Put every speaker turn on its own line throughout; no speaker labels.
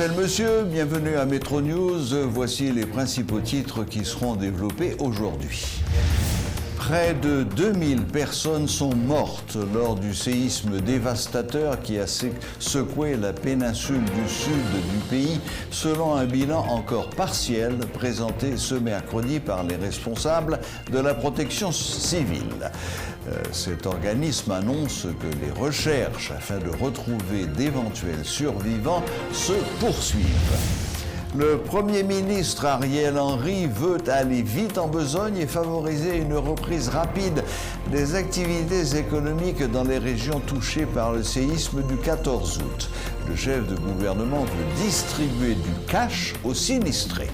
Mesdemoiselles, Messieurs, bienvenue à Métro News. Voici les principaux titres qui seront développés aujourd'hui. Près de 2000 personnes sont mortes lors du séisme dévastateur qui a secoué la péninsule du sud du pays, selon un bilan encore partiel présenté ce mercredi par les responsables de la protection civile. Cet organisme annonce que les recherches afin de retrouver d'éventuels survivants se poursuivent. Le Premier ministre Ariel Henry veut aller vite en besogne et favoriser une reprise rapide des activités économiques dans les régions touchées par le séisme du 14 août. Le chef de gouvernement veut distribuer du cash aux sinistrés.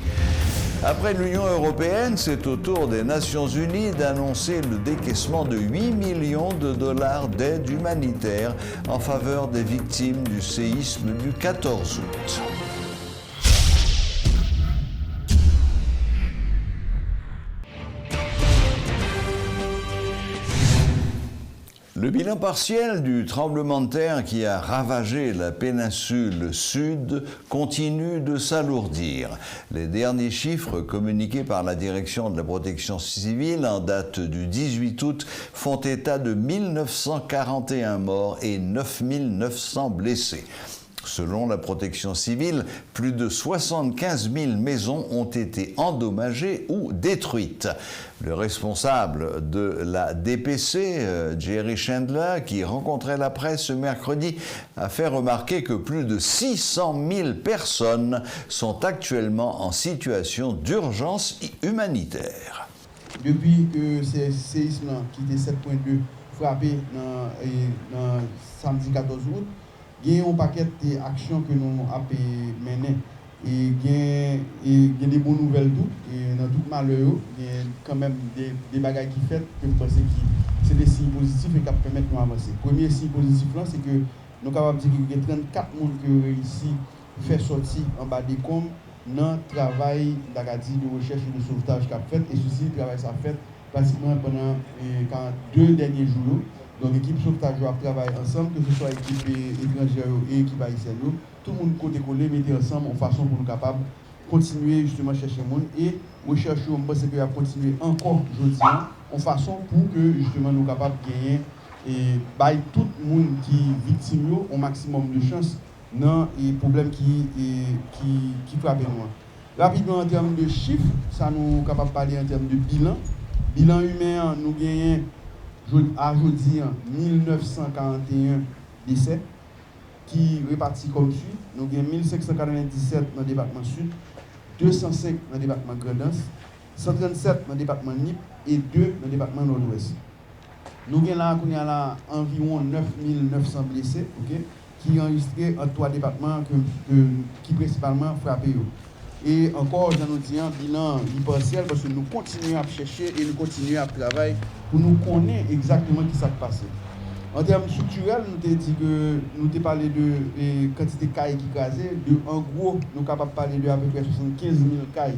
Après l'Union européenne, c'est au tour des Nations unies d'annoncer le décaissement de 8 millions de dollars d'aide humanitaire en faveur des victimes du séisme du 14 août. Le bilan partiel du tremblement de terre qui a ravagé la péninsule sud continue de s'alourdir. Les derniers chiffres communiqués par la direction de la protection civile en date du 18 août font état de 1941 morts et 9900 blessés. Selon la protection civile, plus de 75 000 maisons ont été endommagées ou détruites. Le responsable de la DPC, Jerry Chandler, qui rencontrait la presse ce mercredi, a fait remarquer que plus de 600 000 personnes sont actuellement en situation d'urgence humanitaire.
Depuis que ce séisme qui était 7.2 frappé dans samedi 14 août, il y a un paquet d'actions que nous avons menées. Et il y a des bonnes nouvelles tout. Et dans tout malheur, il y a quand même des bagages qui fait que je pense que c'est des signes positifs et qui permettent de nous avancer. Le premier signe positif, c'est que nous sommes capables de dire qu'il y a 34 personnes qui ont réussi à faire sortir en bas des combes dans le travail de recherche et de sauvetage qu'a fait. Et ceci, le travail ça fait pratiquement pendant les 2 derniers jours. Donc l'équipe sauvetage travaille ensemble, que ce soit l'équipe étrangère et l'équipe haïtienne. Tout le monde côté collé, mettez ensemble en façon pour nous capables de continuer justement à chercher le monde et rechercher, je pense que va continuer encore aujourd'hui en façon pour que justement nous capables de gagner et by tout le monde qui est victime au maximum de chance dans les problèmes qui frappent nous. Rapidement en termes de chiffres, ça nous capable de parler en termes de bilan. Bilan humain, nous gagnons à aujourd'hui 1941 décès qui répartis comme suit. Nous avons 1597 dans le département sud, 205 dans le département Grand'Anse, 137 dans le département Nip et 2 dans le département nord-ouest. Nous avons là environ 9900 blessés, qui sont enregistrés en 3 départements qui principalement frappés. Et encore, j'en ai dit un bilan partiel parce que nous continuons à chercher et nous continuons à travailler pour nous connaître exactement ce qui s'est passé. En termes structurels, nous avons dit que nous avons parlé de quantité de cailles qui crasées. En gros, nous sommes capables de parler de à peu près 75 000 cailles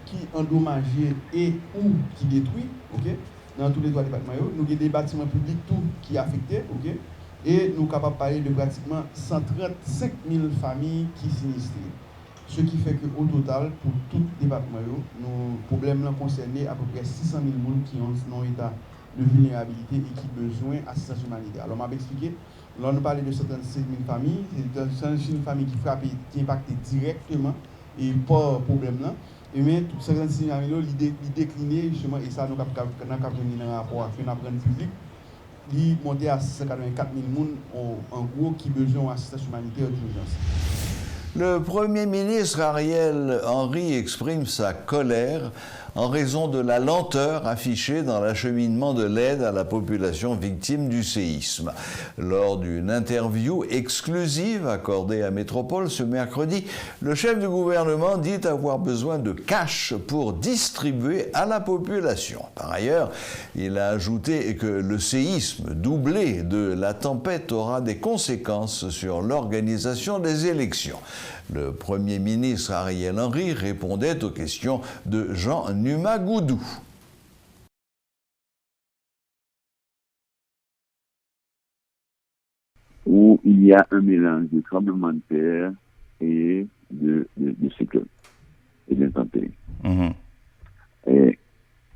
qui endommagées et ou qui détruites, dans tous les 3 départements. Nous avons des bâtiments publics tout qui affectés, et nous sommes capables de parler de pratiquement 135 000 familles qui sont sinistrées. Ce qui fait qu'au total, pour tout département, nos problèmes concernent à peu près 600 000 personnes qui ont un état de vulnérabilité et qui ont besoin d'assistance humanitaire. Alors, je vais expliquer. Là, nous parlons de 136 000 familles. C'est 136 000 familles qui frappent, qui impactent directement et pas problème là. Et mais toutes ces 136 000 familles, ils déclinent justement, et ça, nous avons venir dans un rapport avec une apprendre public. Il monte à 684 000 personnes en gros qui ont besoin d'assistance humanitaire d'urgence.
Le Premier ministre Ariel Henry exprime sa colère en raison de la lenteur affichée dans l'acheminement de l'aide à la population victime du séisme. Lors d'une interview exclusive accordée à Métropole ce mercredi, le chef du gouvernement dit avoir besoin de cash pour distribuer à la population. Par ailleurs, il a ajouté que le séisme doublé de la tempête aura des conséquences sur l'organisation des élections. Le Premier ministre Ariel Henry répondait aux questions de Jean Numagoudou.
Où il y a un mélange de tremblement de terre et de cyclones et d'intempéries.
Mhm.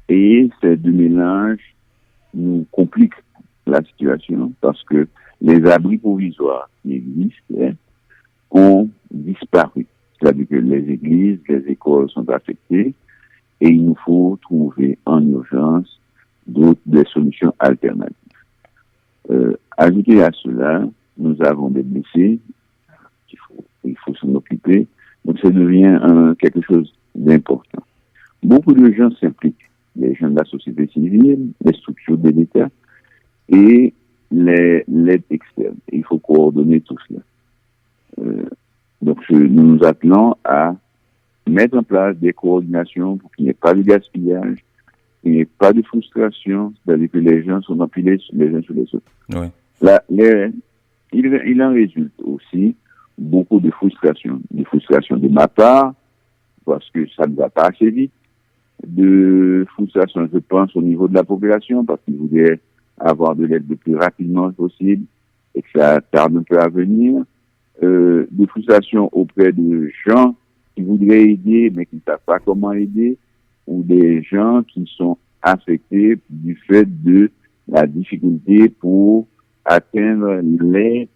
Et ces deux mélanges nous compliquent la situation parce que les abris provisoires qui existaient ont disparu. C'est-à-dire que les églises, les écoles sont affectées et il nous faut trouver en urgence des solutions alternatives. Ajouté à cela, nous avons des blessés, il faut s'en occuper, donc ça devient quelque chose d'important. Beaucoup de gens s'impliquent, les gens de la société civile, les structures de l'État et l'aide externe. Il faut coordonner tout cela. Donc nous nous appelons à mettre en place des coordinations pour qu'il n'y ait pas de gaspillage, qu'il n'y ait pas de frustration, c'est-à-dire que les gens sont empilés les uns sur les autres.
Oui.
Là, il en résulte aussi beaucoup de frustration. Des frustrations de ma part, parce que ça ne va pas assez vite. De frustration, je pense, au niveau de la population, parce qu'ils voudraient avoir de l'aide le plus rapidement possible et que ça tarde un peu à venir. De frustration auprès de gens qui voudraient aider, mais qui ne savent pas comment aider, ou des gens qui sont affectés du fait de la difficulté pour atteindre les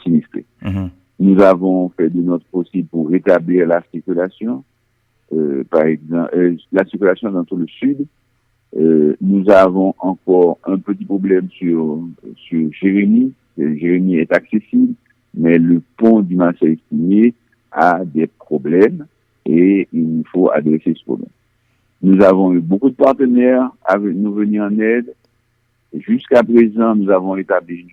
sinistrés.
Mhm.
Nous avons fait de notre possible pour rétablir la circulation, par exemple, la circulation dans tout le sud. Nous avons encore un petit problème sur Jérémie. Jérémie est accessible, mais le pont du Marseille-Signé a des problèmes et il faut adresser ce problème. Nous avons eu beaucoup de partenaires à nous venir en aide. Jusqu'à présent, nous avons établi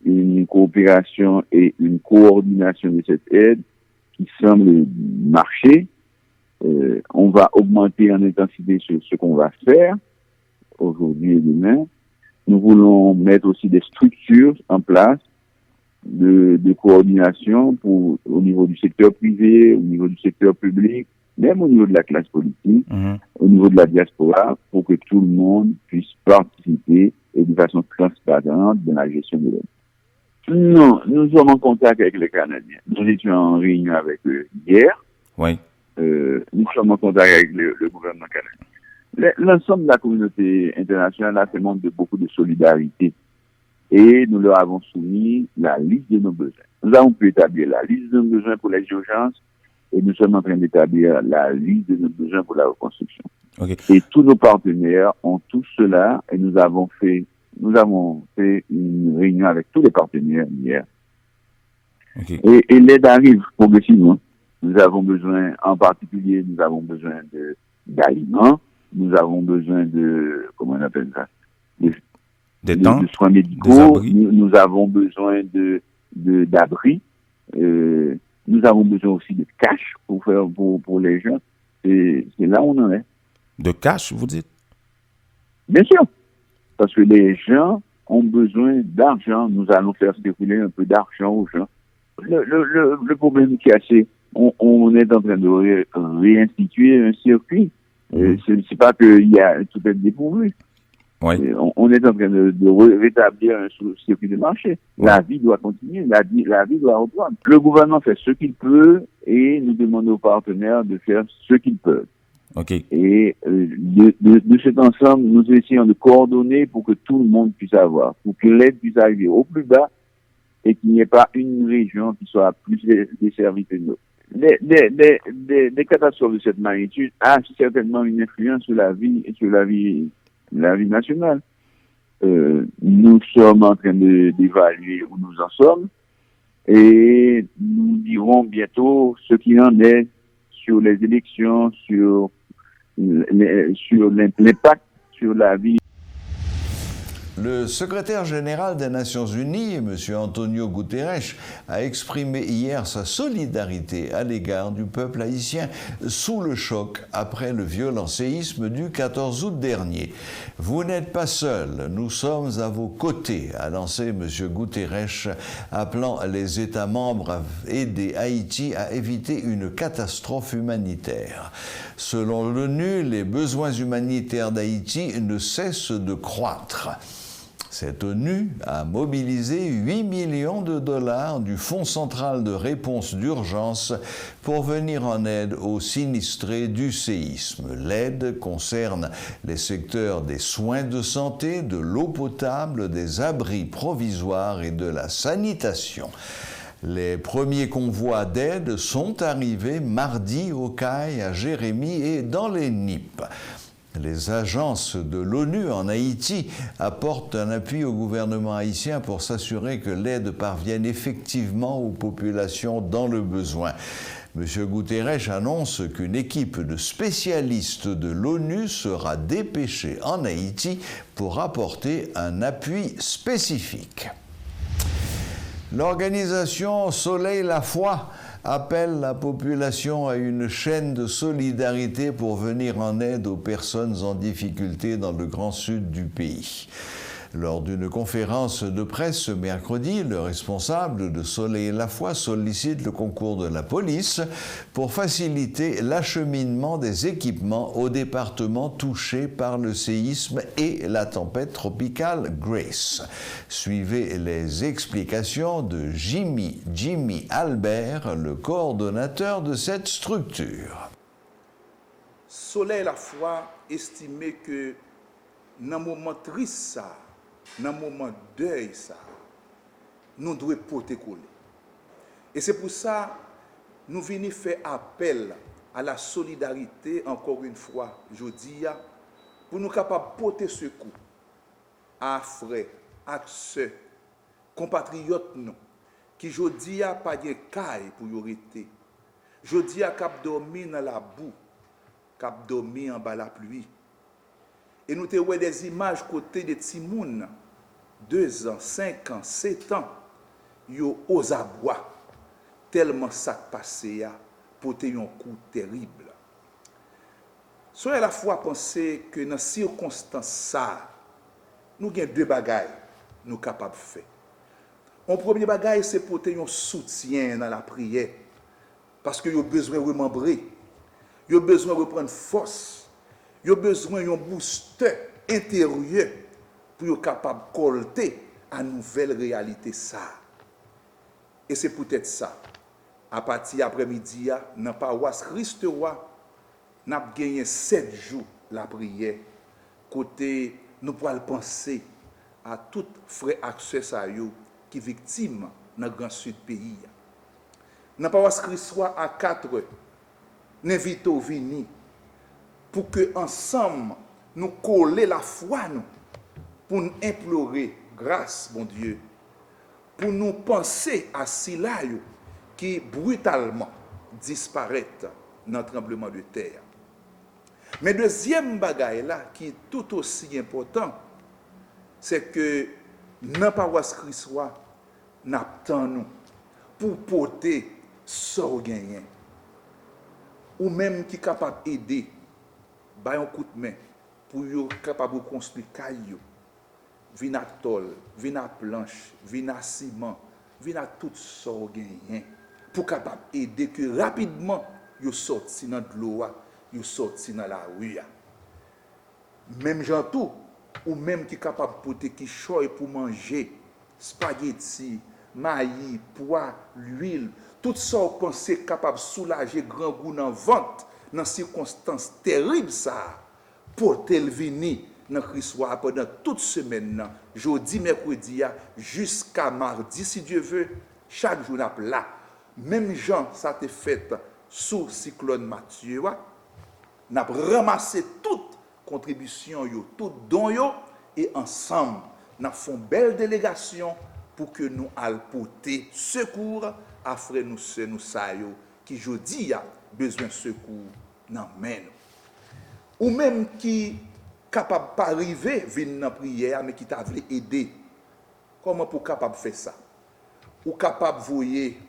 une coopération et une coordination de cette aide qui semble marcher. On va augmenter en intensité sur ce qu'on va faire aujourd'hui et demain. Nous voulons mettre aussi des structures en place de coordination au niveau du secteur privé, au niveau du secteur public, même au niveau de la classe politique, au niveau de la diaspora, pour que tout le monde puisse participer et de façon transparente dans la gestion de l'aide. Non, nous sommes en contact avec les Canadiens. Nous étions en réunion avec eux hier.
Oui.
Nous sommes en contact avec le gouvernement canadien. L'ensemble de la communauté internationale a fait montre de beaucoup de solidarité et nous leur avons soumis la liste de nos besoins. Nous avons pu établir la liste de nos besoins pour les urgences et nous sommes en train d'établir la liste de nos besoins pour la reconstruction.
Okay.
Et tous nos partenaires ont tout cela et nous avons fait une réunion avec tous les partenaires hier.
Okay.
Et l'aide arrive progressivement. Nous avons besoin, en particulier, d'aliments, nous avons besoin de, comment on appelle ça, de soins médicaux, nous avons besoin d'abris, nous avons besoin aussi de cash pour les gens. C'est là où on en est.
De cash, vous dites?
Bien sûr, parce que les gens ont besoin d'argent. Nous allons faire circuler un peu d'argent aux gens. Le problème qui est assez, on est en train de réinstituer un circuit. C'est pas qu'il y a tout est dépourvu.
Oui.
On est en train de rétablir un circuit de marché. Oui. La vie doit continuer, la vie doit reprendre. Le gouvernement fait ce qu'il peut et nous demande aux partenaires de faire ce qu'ils peuvent.
Okay.
Et de cet ensemble, nous essayons de coordonner pour que tout le monde puisse avoir, pour que l'aide puisse arriver au plus bas et qu'il n'y ait pas une région qui soit plus desservie que l'autre. Des catastrophes de cette magnitude ont certainement une influence sur la vie nationale. Nous sommes en train d'évaluer où nous en sommes et nous dirons bientôt ce qu'il en est sur les élections, sur l'impact sur la vie.
Le secrétaire général des Nations Unies, M. Antonio Guterres, a exprimé hier sa solidarité à l'égard du peuple haïtien sous le choc après le violent séisme du 14 août dernier. Vous n'êtes pas seul, nous sommes à vos côtés, a lancé M. Guterres, appelant les États membres à aider Haïti à éviter une catastrophe humanitaire. Selon l'ONU, les besoins humanitaires d'Haïti ne cessent de croître. Cette ONU a mobilisé 8 millions de dollars du Fonds central de réponse d'urgence pour venir en aide aux sinistrés du séisme. L'aide concerne les secteurs des soins de santé, de l'eau potable, des abris provisoires et de la sanitation. Les premiers convois d'aide sont arrivés mardi au Caille, à Jérémie et dans les Nippes. Les agences de l'ONU en Haïti apportent un appui au gouvernement haïtien pour s'assurer que l'aide parvienne effectivement aux populations dans le besoin. M. Guterres annonce qu'une équipe de spécialistes de l'ONU sera dépêchée en Haïti pour apporter un appui spécifique. L'organisation Soleil la Foi appelle la population à une chaîne de solidarité pour venir en aide aux personnes en difficulté dans le Grand Sud du pays. Lors d'une conférence de presse ce mercredi, le responsable de Soleil la Foi sollicite le concours de la police pour faciliter l'acheminement des équipements aux départements touchés par le séisme et la tempête tropicale Grace. Suivez les explications de Jimmy Albert, le coordonnateur de cette structure.
Soleil la Foi estimait que dans le moment triste, dans le moment deuil, nous devons porter coller. Et c'est pour ça que nous venons faire appel à la solidarité, encore une fois, je dis, pour nous capables de porter secours à frères, à sœurs, compatriotes, nous, qui, je dis, pas de caille pour y arrêter. Je dis, cap dormir dans la boue, cap dormir en bas la pluie. Et nous avons des images côté de Timoun, 2 ans, 5 ans, 7 ans, yo aux abois, tellement ça passé pour te un coup terrible. Soyez à la fois penser que dans ces circonstances ça, nous avons 2 bagailles nous capables de faire. Un premier bagaille c'est pour te un soutien dans la prière, parce que yo besoin de remembrer, yo besoin de prendre force. Ils ont besoin d'un booster intérieur pour être capable de colter à nouvelle réalité ça. Et c'est peut-être ça. À partir après-midi, dans la paroisse Christ Roi, nous avons gagné 7 jours la prière. Côté, nous pourrons penser à tous frères et sœurs qui sont victimes dans le grand sud du pays. Dans la paroisse Christ Roi, à 4 heures, nous invitons à venir pour que ensemble nous coller la foi nous, pour nous implorer grâce, bon Dieu, pour nous penser à Sila qui brutalement disparaît dans le tremblement de terre. Mais deuxième bagaille là qui est tout aussi important, c'est que dans la paroisse Christ nous attendons pour porter ce gagnant ou même qui est capable d'aider. Un coup de main pour être capable de construire caillou, vin à tôle, vin à planche, vin à ciment, vin à tout ça gagné pour capable aider que rapidement yo sorti dans de l'eau, yo sorti dans la rue. Même gens tout ou même qui capable porter qui choy pour manger, spaghetti, maïs, pois, l'huile, tout ça penser capable soulager grand goût dans ventre. Dans circonstances terribles ça pour tel venir dans Christ pendant toute semaine jeudi mercredi jusqu'à mardi si Dieu veut chaque jour là même gens ça t'est fait sous cyclone Mathieu n'a ramassé toute contribution yo tout don yo et ensemble n'a font belle délégation pour que nous all porter secours à frères nous sœurs nous ça yo qui jodi a besoin de secours dans main ou même qui capable pas arriver venir dans prière mais qui t'a voulu aider comment pour capable faire ça ou capable voyer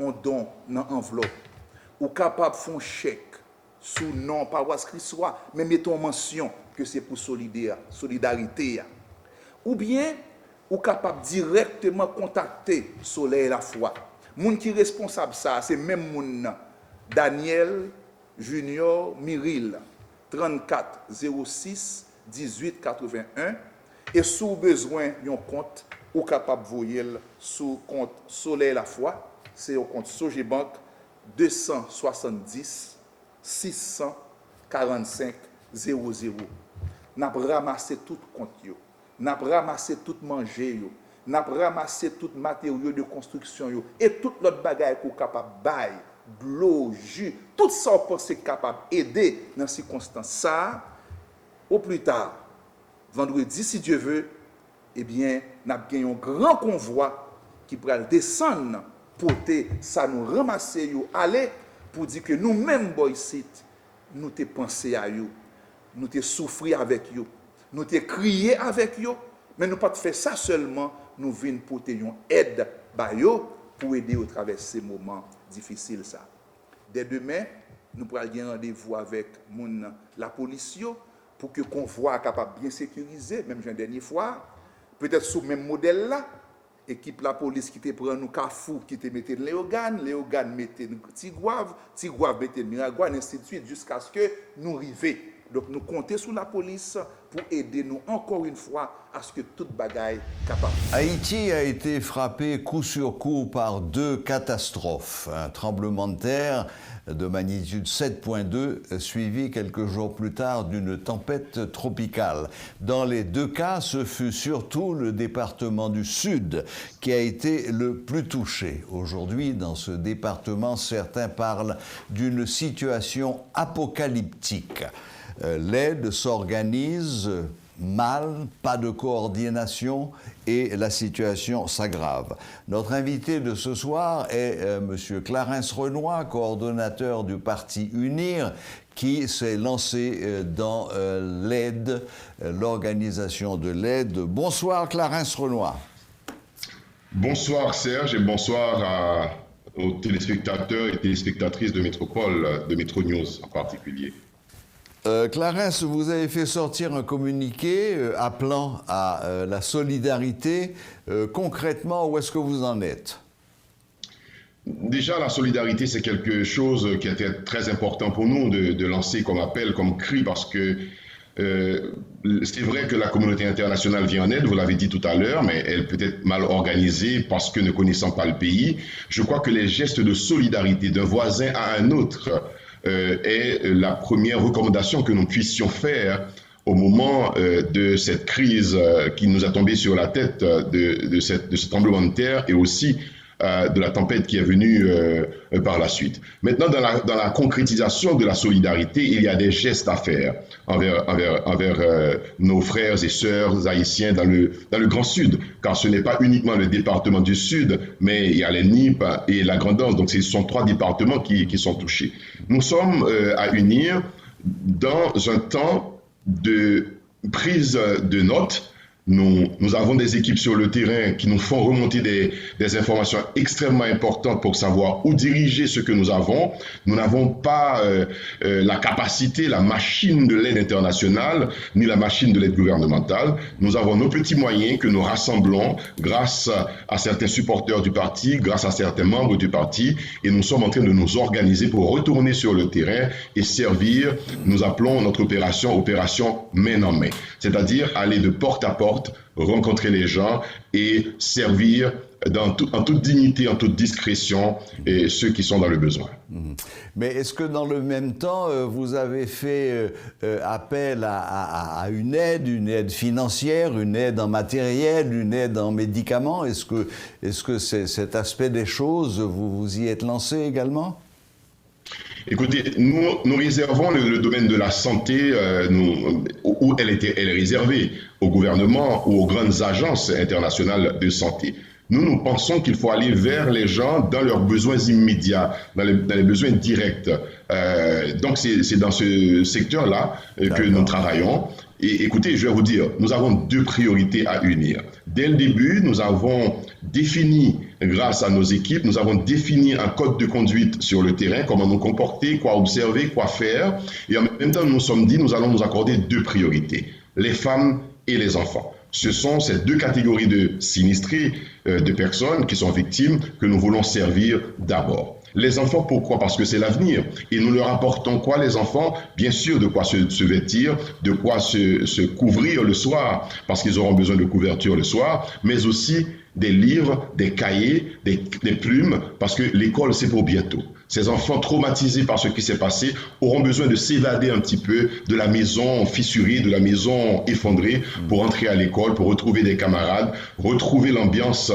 un don dans enveloppe ou capable faire un chèque sous nom paroisse Christ mais mettons mention que c'est pour solidarité ou bien ou capable directement contacter Soleil la Foi moun qui responsable ça c'est même moun Daniel Junior Miril 34 06 18 81 Et si vous avez besoin d'un compte, vous êtes capable de voyer sur le compte Soleil la foi, c'est au compte Sogebank 270 645 00. Nous avons ramassé tout compte, nous avons ramassé tout manger, nous avons ramassé tout matériaux de construction et tout l'autre bagage qu'on est capable de bailler, de l'eau, jus, tout ça on pense capable d'aider dans ces circonstances. Ça, au plus tard, vendredi, si Dieu veut, eh bien, nous avons un grand convoi qui pourra descendre, porter ça, nous ramasser, aller pour dire que nous-mêmes, ici, nous t'ai pensé à eux, nous t'ai souffri avec eux, nous t'ai crié avec eux, mais nous pas faire ça seulement, nous venons porter une aide pour aider au travers ces moments difficiles. Ça. Dès demain, nous pourrons avoir un rendez-vous avec la police pour que le convoi soit capable de bien sécuriser, même la dernière fois, peut-être sous le même modèle là, équipe la police qui te prend nous Carrefour, qui te mette Léogane mette Tigouave mette Miragouane, ainsi de suite, jusqu'à ce que nous arrivions. Donc nous comptons sur la police pour aider nous encore une fois à ce que toute bagaille capable.
Haïti a été frappé coup sur coup par deux catastrophes. Un tremblement de terre de magnitude 7.2 suivi quelques jours plus tard d'une tempête tropicale. Dans les deux cas, ce fut surtout le département du Sud qui a été le plus touché. Aujourd'hui, dans ce département, certains parlent d'une situation apocalyptique. L'aide s'organise mal, pas de coordination et la situation s'aggrave. Notre invité de ce soir est M. Clarence Renoy, coordonnateur du parti UNIR, qui s'est lancé dans l'aide, l'organisation de l'aide. Bonsoir Clarence Renoy.
Bonsoir Serge et bonsoir aux téléspectateurs et téléspectatrices de Métropole, de Métro News en particulier.
Clarence, vous avez fait sortir un communiqué appelant à la solidarité. Concrètement, où est-ce que vous en êtes?
Déjà, la solidarité, c'est quelque chose qui était très important pour nous de lancer comme appel, comme cri, parce que c'est vrai que la communauté internationale vient en aide, vous l'avez dit tout à l'heure, mais elle peut être mal organisée parce que ne connaissant pas le pays. Je crois que les gestes de solidarité d'un voisin à un autre est la première recommandation que nous puissions faire au moment de cette crise qui nous a tombé sur la tête de ce tremblement de terre et aussi de la tempête qui est venue par la suite. Maintenant, dans la concrétisation de la solidarité, il y a des gestes à faire envers nos frères et sœurs haïtiens dans le Grand Sud, car ce n'est pas uniquement le département du Sud, mais il y a les NIP et la Grande-Anse, donc ce sont trois départements qui sont touchés. Nous sommes à UNIR dans un temps de prise de notes. Nous avons des équipes sur le terrain qui nous font remonter des informations extrêmement importantes pour savoir où diriger ce que nous avons. Nous n'avons pas la capacité, la machine de l'aide internationale, ni la machine de l'aide gouvernementale. Nous avons nos petits moyens que nous rassemblons grâce à certains supporters du parti, grâce à certains membres du parti, et nous sommes en train de nous organiser pour retourner sur le terrain et servir, nous appelons notre opération main en main, c'est-à-dire aller de porte à porte, rencontrer les gens et servir en toute dignité, en toute discrétion et ceux qui sont dans le besoin.
Mais est-ce que dans le même temps, vous avez fait appel à une aide financière, une aide en matériel, une aide en médicaments? Est-ce que cet aspect des choses, vous y êtes lancé également?
Écoutez, nous réservons le domaine de la santé où elle est réservée au gouvernement ou aux grandes agences internationales de santé. Nous pensons qu'il faut aller vers les gens dans leurs besoins immédiats, dans les besoins directs. Donc, c'est dans ce secteur-là que nous travaillons. Et écoutez, je vais vous dire, nous avons deux priorités à unir. Dès le début, nous avons défini, grâce à nos équipes, nous avons défini un code de conduite sur le terrain, comment nous comporter, quoi observer, quoi faire. Et en même temps, nous nous sommes dit, nous allons nous accorder deux priorités, les femmes et les enfants. Ce sont ces deux catégories de sinistrés, de personnes qui sont victimes, que nous voulons servir d'abord. Les enfants, pourquoi? Parce que c'est l'avenir. Et nous leur apportons quoi, les enfants? Bien sûr, de quoi se vêtir, de quoi se couvrir le soir, parce qu'ils auront besoin de couverture le soir, mais aussi des livres, des cahiers, des plumes, parce que l'école, c'est pour bientôt. Ces enfants traumatisés par ce qui s'est passé auront besoin de s'évader un petit peu de la maison fissurée, de la maison effondrée, pour entrer à l'école, pour retrouver des camarades, retrouver l'ambiance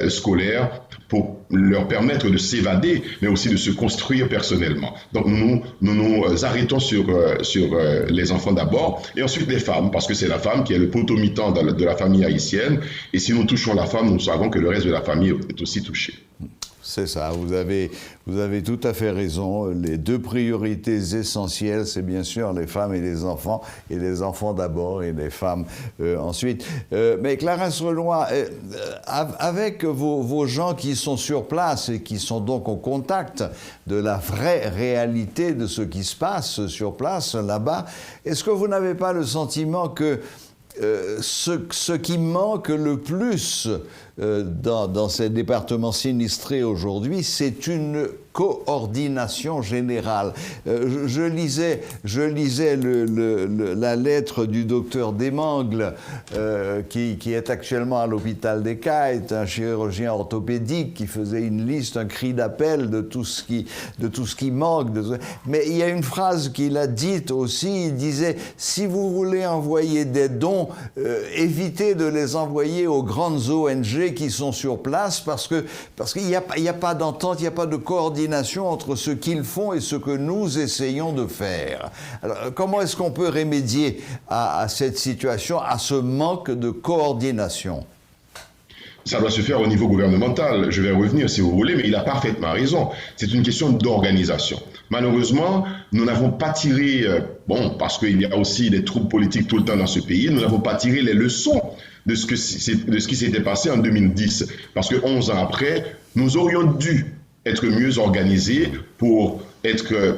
scolaire, pour leur permettre de s'évader, mais aussi de se construire personnellement. Donc nous nous arrêtons sur les enfants d'abord, et ensuite les femmes, parce que c'est la femme qui est le potomitan de la famille haïtienne, et si nous touchons la femme, nous savons que le reste de la famille est aussi touché.
C'est ça, vous avez tout à fait raison. Les deux priorités essentielles, c'est bien sûr les femmes et les enfants d'abord et les femmes ensuite. Mais Clarence Renoir, avec vos gens qui sont sur place et qui sont donc au contact de la vraie réalité de ce qui se passe sur place là-bas, est-ce que vous n'avez pas le sentiment que ce qui manque le plus dans ces départements sinistrés aujourd'hui, c'est une coordination générale. Je lisais la lettre du docteur Desmangles, qui est actuellement à l'hôpital des Cayes, un chirurgien orthopédique qui faisait une liste, un cri d'appel de tout ce qui manque. Mais il y a une phrase qu'il a dite aussi, il disait « Si vous voulez envoyer des dons, évitez de les envoyer aux grandes ONG qui sont sur place parce qu'il n'y a pas d'entente, il n'y a pas de coordination entre ce qu'ils font et ce que nous essayons de faire. » Alors, comment est-ce qu'on peut remédier à cette situation, à ce manque de coordination?
Ça doit se faire au niveau gouvernemental. Je vais revenir si vous voulez, mais il a parfaitement raison. C'est une question d'organisation. Malheureusement, nous n'avons pas tiré, parce qu'il y a aussi des troubles politiques tout le temps dans ce pays, nous n'avons pas tiré les leçons de ce qui s'était passé en 2010. Parce que 11 ans après, nous aurions dû être mieux organisés pour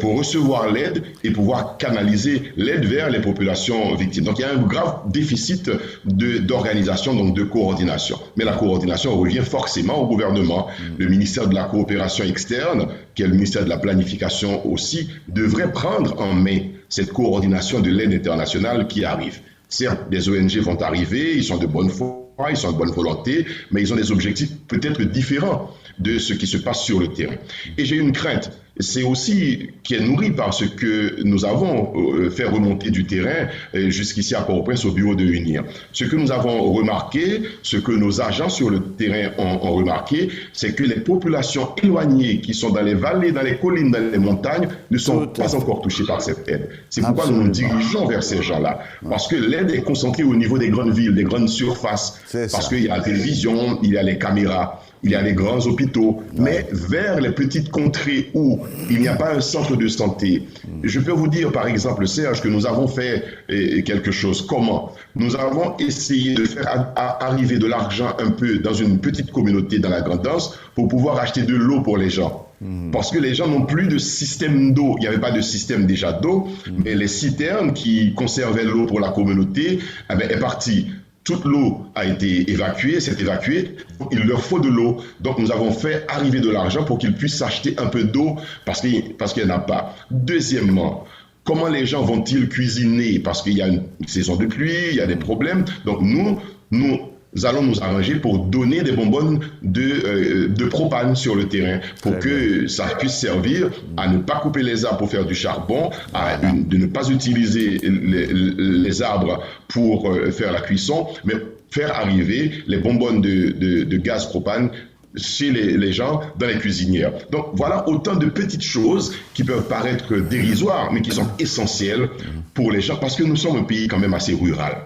recevoir l'aide et pouvoir canaliser l'aide vers les populations victimes. Donc il y a un grave déficit d'organisation, donc de coordination. Mais la coordination revient forcément au gouvernement. Le ministère de la coopération externe, qui est le ministère de la planification aussi, devrait prendre en main cette coordination de l'aide internationale qui arrive. Certes, des ONG vont arriver, ils sont de bonne foi, ils sont de bonne volonté, mais ils ont des objectifs peut-être différents de ce qui se passe sur le terrain. Et j'ai une crainte, c'est aussi qui est nourrie par ce que nous avons fait remonter du terrain jusqu'ici à Port-au-Prince au bureau de l'UNIR. Ce que nous avons remarqué, ce que nos agents sur le terrain ont remarqué, c'est que les populations éloignées qui sont dans les vallées, dans les collines, dans les montagnes, ne sont pas encore touchées par cette aide. C'est pourquoi nous nous dirigeons vers ces gens-là. Parce que l'aide est concentrée au niveau des grandes villes, des grandes surfaces. Parce qu'il y a la télévision, il y a les caméras, il y a les grands hôpitaux, mais vers les petites contrées où il n'y a pas un centre de santé. Je peux vous dire, par exemple, Serge, que nous avons fait quelque chose. Comment? Nous avons essayé de faire arriver de l'argent un peu dans une petite communauté dans la Grand'Anse pour pouvoir acheter de l'eau pour les gens. Parce que les gens n'ont plus de système d'eau. Il n'y avait pas de système déjà d'eau, mais les citernes qui conservaient l'eau pour la communauté est partie. Toute l'eau a été évacuée, s'est évacuée, il leur faut de l'eau. Donc nous avons fait arriver de l'argent pour qu'ils puissent s'acheter un peu d'eau parce qu'il n'y en a pas. Deuxièmement, comment les gens vont-ils cuisiner? Parce qu'il y a une saison de pluie, il y a des problèmes. Donc nous allons nous arranger pour donner des bonbonnes de propane sur le terrain pour que ça puisse servir à ne pas couper les arbres pour faire du charbon, de ne pas utiliser les arbres pour faire la cuisson, mais faire arriver les bonbonnes de gaz propane chez les gens dans les cuisinières. Donc voilà autant de petites choses qui peuvent paraître dérisoires, mais qui sont essentielles pour les gens parce que nous sommes un pays quand même assez rural.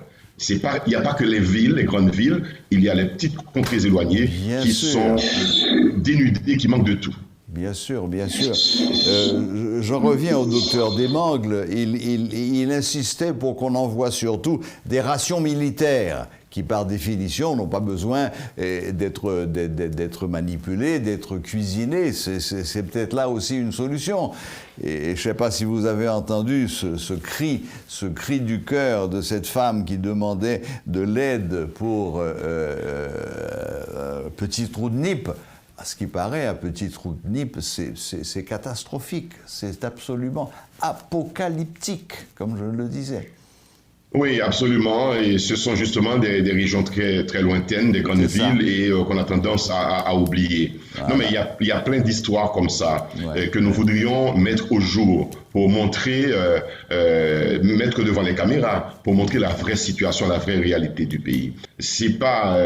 Il n'y a pas que les villes, les grandes villes, il y a les petites contrées éloignées qui sont dénudées, qui manquent de tout.
Bien sûr, bien sûr. J'en reviens au docteur Desmangles. Il insistait pour qu'on envoie surtout des rations militaires qui, par définition, n'ont pas besoin d'être manipulées, d'être cuisinées. C'est peut-être là aussi une solution. Et je ne sais pas si vous avez entendu ce cri du cœur de cette femme qui demandait de l'aide pour petit trou de Nip. à ce qui paraît, à Petite-Route-Nippe, c'est catastrophique. C'est absolument apocalyptique, comme je le disais.
Oui, absolument. Et ce sont justement des régions très, très lointaines, des grandes villes et qu'on a tendance à oublier. Voilà. Non, mais il y a plein d'histoires comme ça que nous voudrions mettre au jour pour montrer, mettre devant les caméras, pour montrer la vraie situation, la vraie réalité du pays. C'est pas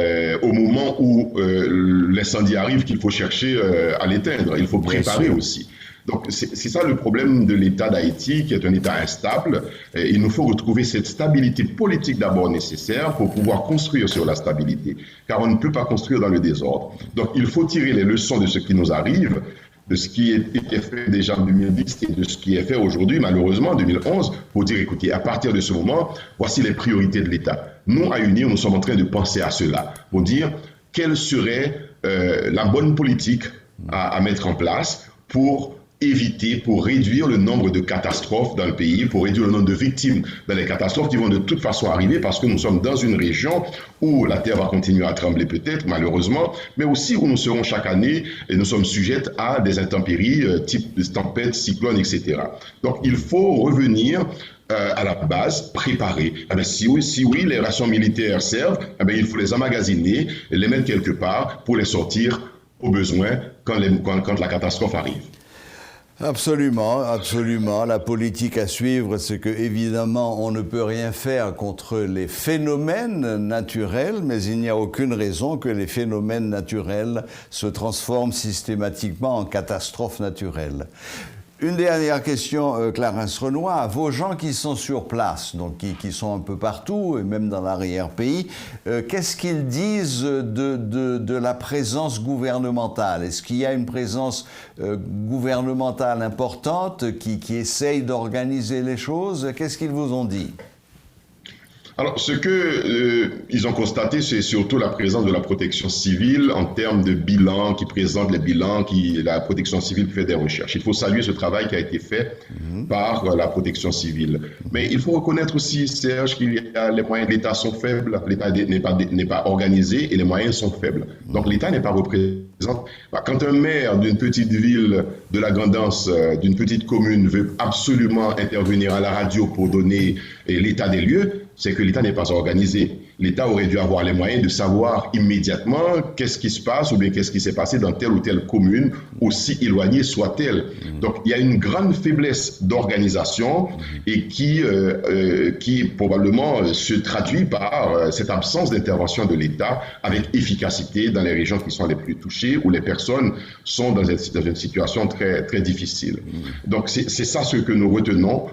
au moment où l'incendie arrive qu'il faut chercher à l'éteindre. Il faut préparer aussi. Donc, c'est ça le problème de l'État d'Haïti, qui est un État instable. Et il nous faut retrouver cette stabilité politique d'abord nécessaire pour pouvoir construire sur la stabilité, car on ne peut pas construire dans le désordre. Donc, il faut tirer les leçons de ce qui nous arrive, de ce qui était fait déjà en 2010 et de ce qui est fait aujourd'hui, malheureusement, en 2011, pour dire, écoutez, à partir de ce moment, voici les priorités de l'État. Nous, à UNIR, nous sommes en train de penser à cela, pour dire quelle serait la bonne politique à mettre en place pour éviter, pour réduire le nombre de catastrophes dans le pays, pour réduire le nombre de victimes dans les catastrophes qui vont de toute façon arriver parce que nous sommes dans une région où la terre va continuer à trembler peut-être, malheureusement, mais aussi où nous serons chaque année et nous sommes sujets à des intempéries type de tempêtes, cyclones, etc. Donc il faut revenir à la base, préparer. Si oui, les rations militaires servent, il faut les emmagasiner et les mettre quelque part pour les sortir au besoin quand la catastrophe arrive.
Absolument, absolument. La politique à suivre, c'est que évidemment, on ne peut rien faire contre les phénomènes naturels, mais il n'y a aucune raison que les phénomènes naturels se transforment systématiquement en catastrophes naturelles. Une dernière question, Clarence Renoir. Vos gens qui sont sur place, donc qui sont un peu partout, et même dans l'arrière-pays, qu'est-ce qu'ils disent de la présence gouvernementale? Est-ce qu'il y a une présence gouvernementale importante qui essaye d'organiser les choses? Qu'est-ce qu'ils vous ont dit?
Alors, ce qu'ils ont constaté, c'est surtout la présence de la protection civile en termes de bilan, qui présente les bilans, la protection civile fait des recherches. Il faut saluer ce travail qui a été fait par la protection civile. Mais il faut reconnaître aussi, Serge, qu'il y a les moyens de l'État sont faibles, l'État n'est pas organisé et les moyens sont faibles. Donc, l'État n'est pas représenté. Quand un maire d'une petite ville de la grandance, d'une petite commune veut absolument intervenir à la radio pour donner l'état des lieux, c'est que l'État n'est pas organisé. L'État aurait dû avoir les moyens de savoir immédiatement qu'est-ce qui se passe ou bien qu'est-ce qui s'est passé dans telle ou telle commune, aussi éloignée soit-elle. Donc, il y a une grande faiblesse d'organisation et qui probablement se traduit par cette absence d'intervention de l'État avec efficacité dans les régions qui sont les plus touchées où les personnes sont dans une situation très, très difficile. Donc, c'est ça ce que nous retenons,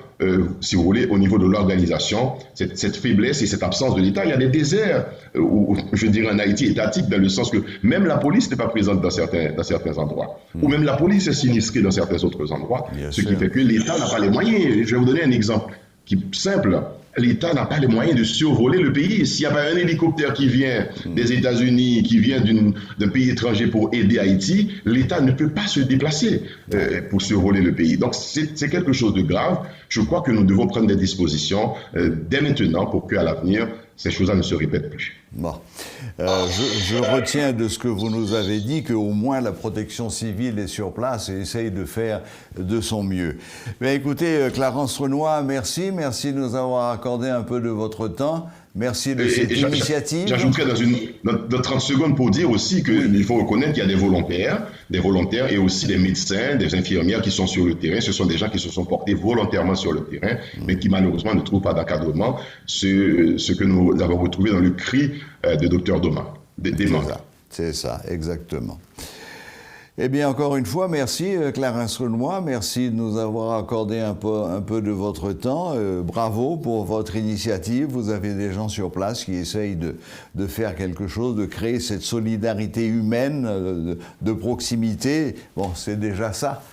si vous voulez, au niveau de l'organisation, cette faiblesse et cette absence de l'État. Il y a des déserts, ou je dirais en Haïti étatique, dans le sens que même la police n'est pas présente dans certains endroits, ou même la police est sinistrée dans certains autres endroits, qui fait que l'État n'a pas les moyens. Je vais vous donner un exemple simple. L'État n'a pas les moyens de survoler le pays. S'il n'y a pas un hélicoptère qui vient des États-Unis, qui vient d'un pays étranger pour aider Haïti, l'État ne peut pas se déplacer pour survoler le pays. Donc, c'est quelque chose de grave. Je crois que nous devons prendre des dispositions dès maintenant pour qu'à l'avenir, ces choses-là ne se répètent plus.
Bon. Je retiens de ce que vous nous avez dit qu'au moins la protection civile est sur place et essaye de faire de son mieux. Mais écoutez, Clarence Renoir, merci de nous avoir accordé un peu de votre temps. Merci de cette initiative.
J'ajouterai dans 30 secondes pour dire aussi qu'il faut reconnaître qu'il y a des volontaires et aussi des médecins, des infirmières qui sont sur le terrain. Ce sont des gens qui se sont portés volontairement sur le terrain, mais qui malheureusement ne trouvent pas d'encadrement. Ce que nous avons retrouvé dans le cri de Dr Doma.
C'est ça, exactement. Eh bien, encore une fois, merci Clarence Renoir, merci de nous avoir accordé un peu de votre temps. Bravo pour votre initiative. Vous avez des gens sur place qui essayent de faire quelque chose, de créer cette solidarité humaine, de proximité. Bon, c'est déjà ça.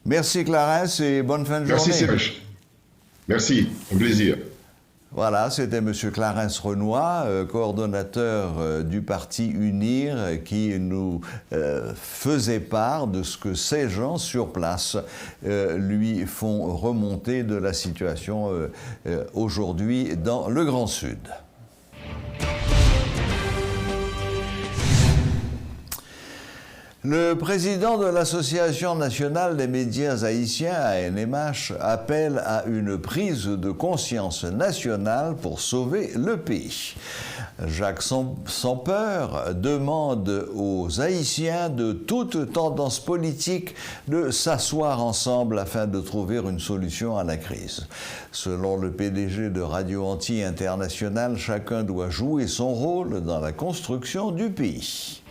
Merci Clarence et bonne fin de journée.
Merci Serge. Merci, un plaisir.
Voilà, c'était M. Clarence Renoir, coordonnateur du parti UNIR, qui nous faisait part de ce que ces gens sur place lui font remonter de la situation aujourd'hui dans le Grand Sud. Le président de l'Association nationale des médias haïtiens, ANMH, appelle à une prise de conscience nationale pour sauver le pays. Jacques Sampeur demande aux Haïtiens de toute tendance politique de s'asseoir ensemble afin de trouver une solution à la crise. Selon le PDG de Radio Antilles International, chacun doit jouer son rôle dans la construction du pays.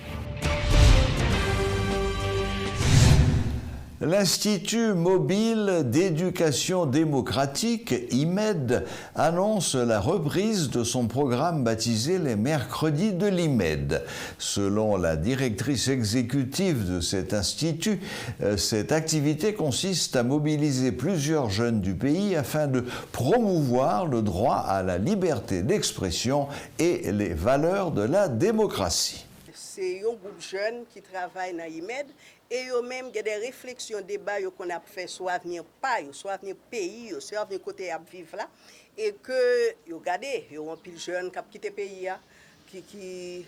L'Institut mobile d'éducation démocratique, IMED, annonce la reprise de son programme baptisé les mercredis de l'IMED. Selon la directrice exécutive de cet institut, cette activité consiste à mobiliser plusieurs jeunes du pays afin de promouvoir le droit à la liberté d'expression et les valeurs de la démocratie.
C'est un groupe jeune qui travaille dans l'IMED et eux-mêmes, il y a des réflexions, des débats qu'on a fait sur l'avenir pays, sur l'avenir pays, sur l'avenir côté à vivre là. Et que, regardez, il y a un pile jeune qui a quitté le pays, qui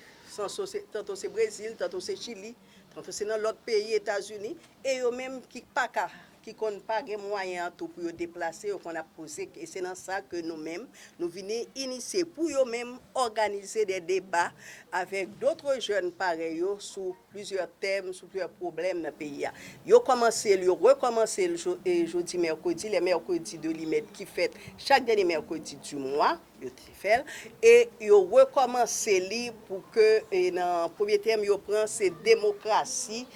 tantôt c'est Brésil, tantôt c'est Chili, tantôt c'est dans l'autre pays, États-Unis, et eux-mêmes qui n'ont pas de moyens pour se déplacer, qu'on a posé. Et c'est dans ça que nous-mêmes, nous venons initier pour eux-mêmes organiser des débats avec d'autres jeunes pareils sur plusieurs thèmes, sur plusieurs problèmes dans le pays. Ils ont recommencé le jeudi, mercredi, les mercredis de l'IMED qui fait chaque dernier mercredi du mois. Et ils ont recommencé pour que, dans le premier thème, ils prennent c'est démocratie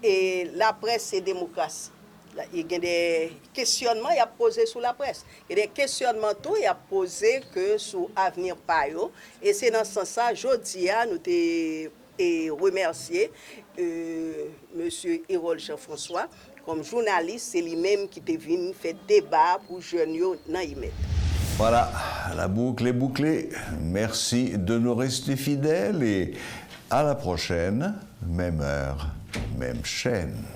et la presse c'est démocratie. Il y a des questionnements qui sont posés sur la presse. Il y a des questionnements tout qui sont posés que sur l'avenir payo. Et c'est dans ce sens-là, aujourd'hui, nous avons remercié M. Hérol Jean-François comme journaliste. C'est lui-même qui est venu faire débat pour les jeunes dans l'IMED.
Voilà, la boucle est bouclée. Merci de nous rester fidèles et à la prochaine, même heure, même chaîne.